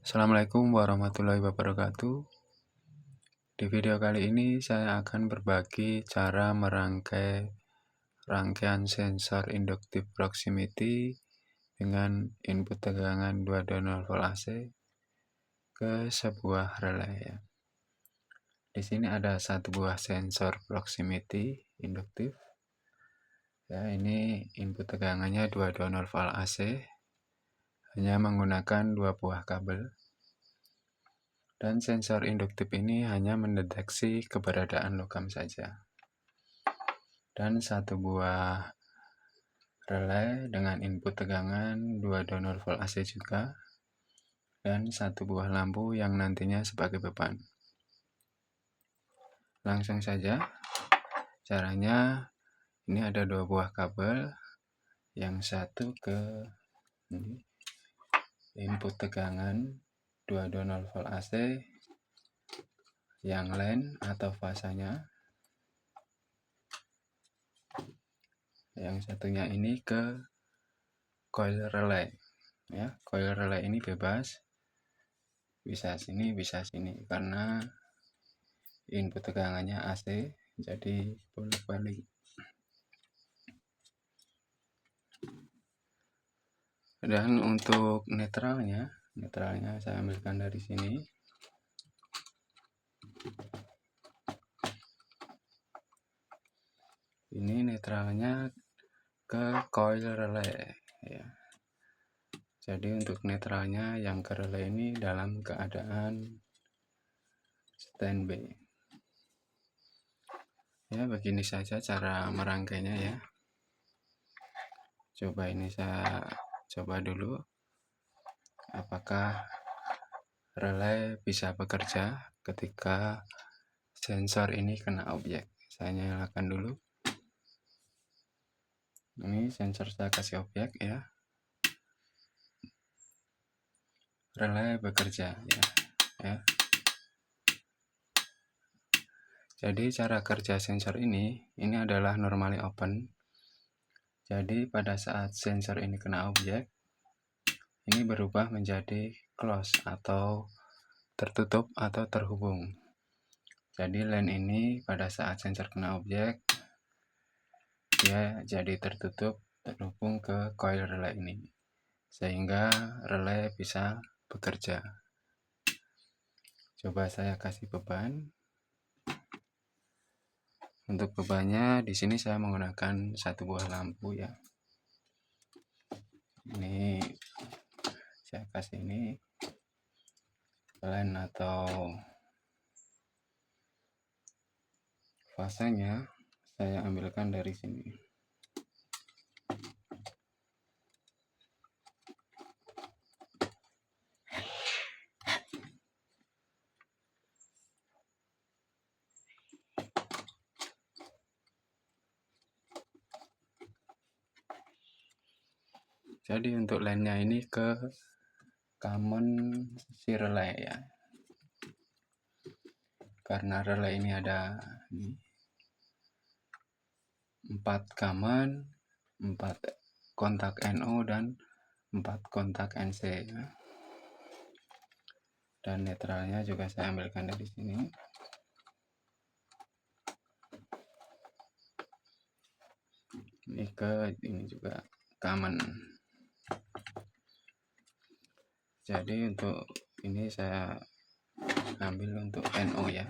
Assalamualaikum warahmatullahi wabarakatuh. Di video kali ini saya akan berbagi cara merangkai rangkaian sensor induktif proximity dengan input tegangan 220 volt AC ke sebuah relay. Di sini ada satu buah sensor proximity induktif. Ya, ini input tegangannya 220 volt AC, hanya menggunakan dua buah kabel. Dan sensor induktif ini hanya mendeteksi keberadaan logam saja. Dan satu buah relay dengan input tegangan 220 volt AC juga. Dan satu buah lampu yang nantinya sebagai beban. Langsung saja. Caranya, ini ada dua buah kabel. Yang satu ke input tegangan 220 volt AC, yang line atau fasanya. Yang satunya ini ke coil relay. Ya, coil relay ini bebas, bisa sini bisa sini karena input tegangannya AC, jadi bolak-balik. Dan untuk netralnya saya ambilkan dari sini. Ini netralnya ke coil relay ya. Jadi untuk netralnya yang ke relay ini dalam keadaan standby. Ya, begini saja cara merangkainya ya. Coba ini saya coba dulu apakah relay bisa bekerja ketika sensor ini kena objek. Saya nyalakan dulu. Ini sensor saya kasih objek ya. Relay bekerja ya. Jadi cara kerja sensor ini adalah normally open. Jadi pada saat sensor ini kena objek, ini berubah menjadi close atau tertutup atau terhubung. Jadi line ini pada saat sensor kena objek, dia jadi tertutup terhubung ke coil relay ini, sehingga relay bisa bekerja. Coba saya kasih beban. Untuk bebannya di sini saya menggunakan satu buah lampu ya. Ini saya kasih ini line atau fasenya saya ambilkan dari sini. Jadi untuk line-nya ini ke common si relay ya. Karena relay ini ada 4 common, 4 kontak NO dan 4 kontak NC ya. Dan netralnya juga saya ambilkan dari sini. Ini juga common. Jadi untuk ini saya ambil untuk NO ya.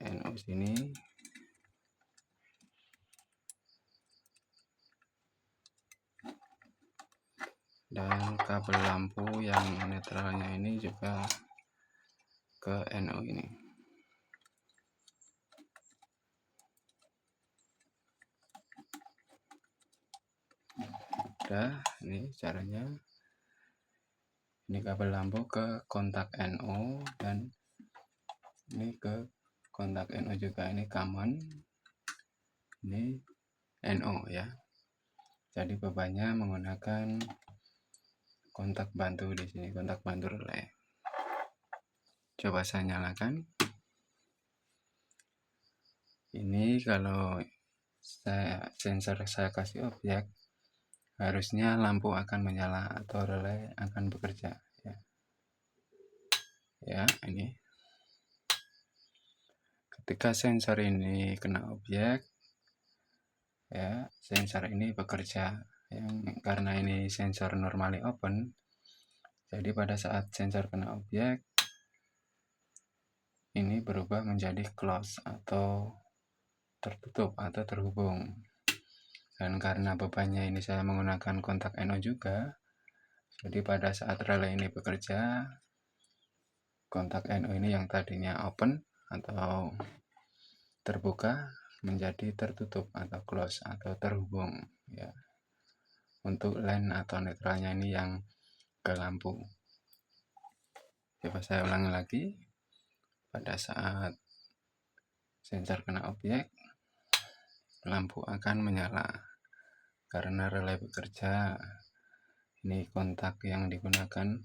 NO sini. Dan kabel lampu yang netralnya ini juga ke NO ini. Udah, ini caranya. Ini kabel lampu ke kontak NO dan ini ke kontak NO juga, ini common. Ini NO ya. Jadi bebannya menggunakan kontak bantu di sini, kontak bantu relay. Coba saya nyalakan. Ini kalau sensor saya kasih objek, harusnya lampu akan menyala atau relay akan bekerja ya. Ini ketika sensor ini kena objek ya, sensor ini bekerja karena ini sensor normally open. Jadi pada saat sensor kena objek ini berubah menjadi close atau tertutup atau terhubung. Dan karena bebannya ini saya menggunakan kontak NO juga, jadi pada saat relay ini bekerja, kontak NO ini yang tadinya open atau terbuka menjadi tertutup atau close atau terhubung ya. Untuk line atau netralnya ini yang ke lampu. Coba saya ulangi lagi. Pada saat sensor kena objek, lampu akan menyala karena relay bekerja. Ini kontak yang digunakan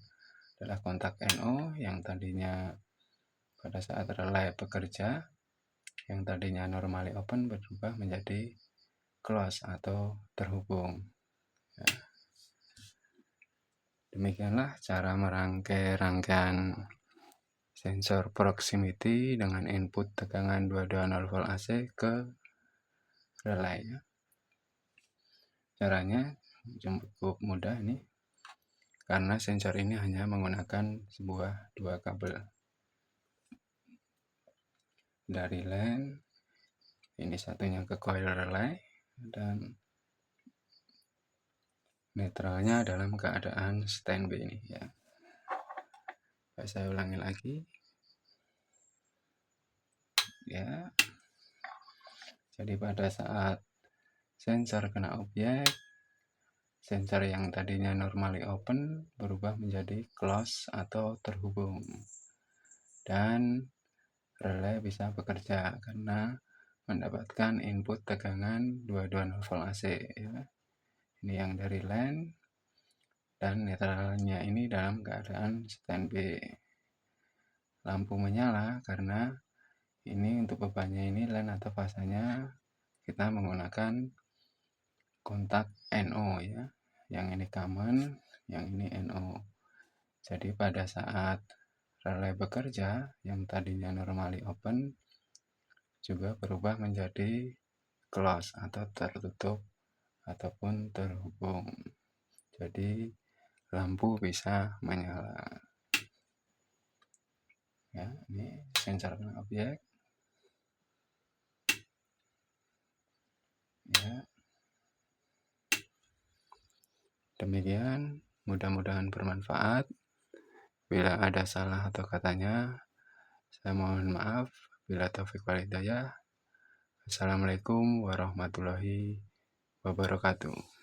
adalah kontak NO yang tadinya pada saat relay bekerja, yang tadinya normally open berubah menjadi close atau terhubung ya. Demikianlah cara merangkai rangkaian sensor proximity dengan input tegangan 220 volt AC ke relay ya. Caranya cukup mudah ini, karena sensor ini hanya menggunakan dua kabel dari LAN, ini satunya ke coil relay dan netralnya dalam keadaan standby ini ya. Saya ulangi lagi ya. Jadi pada saat sensor kena objek, sensor yang tadinya normally open berubah menjadi close atau terhubung, dan relay bisa bekerja karena mendapatkan input tegangan 220 volt AC ya. Ini yang dari LAN, dan netralnya ini dalam keadaan standby. Lampu menyala karena ini untuk bebannya ini LAN atau fasanya kita menggunakan kontak NO ya. Yang ini common, yang ini NO. Jadi pada saat relay bekerja yang tadinya normally open juga berubah menjadi close atau tertutup ataupun terhubung. Jadi lampu bisa menyala ya. Ini sensor objek ya. Demikian, mudah-mudahan bermanfaat. Bila ada salah atau katanya, saya mohon maaf. Bila taufik wal hidayah. Assalamualaikum warahmatullahi wabarakatuh.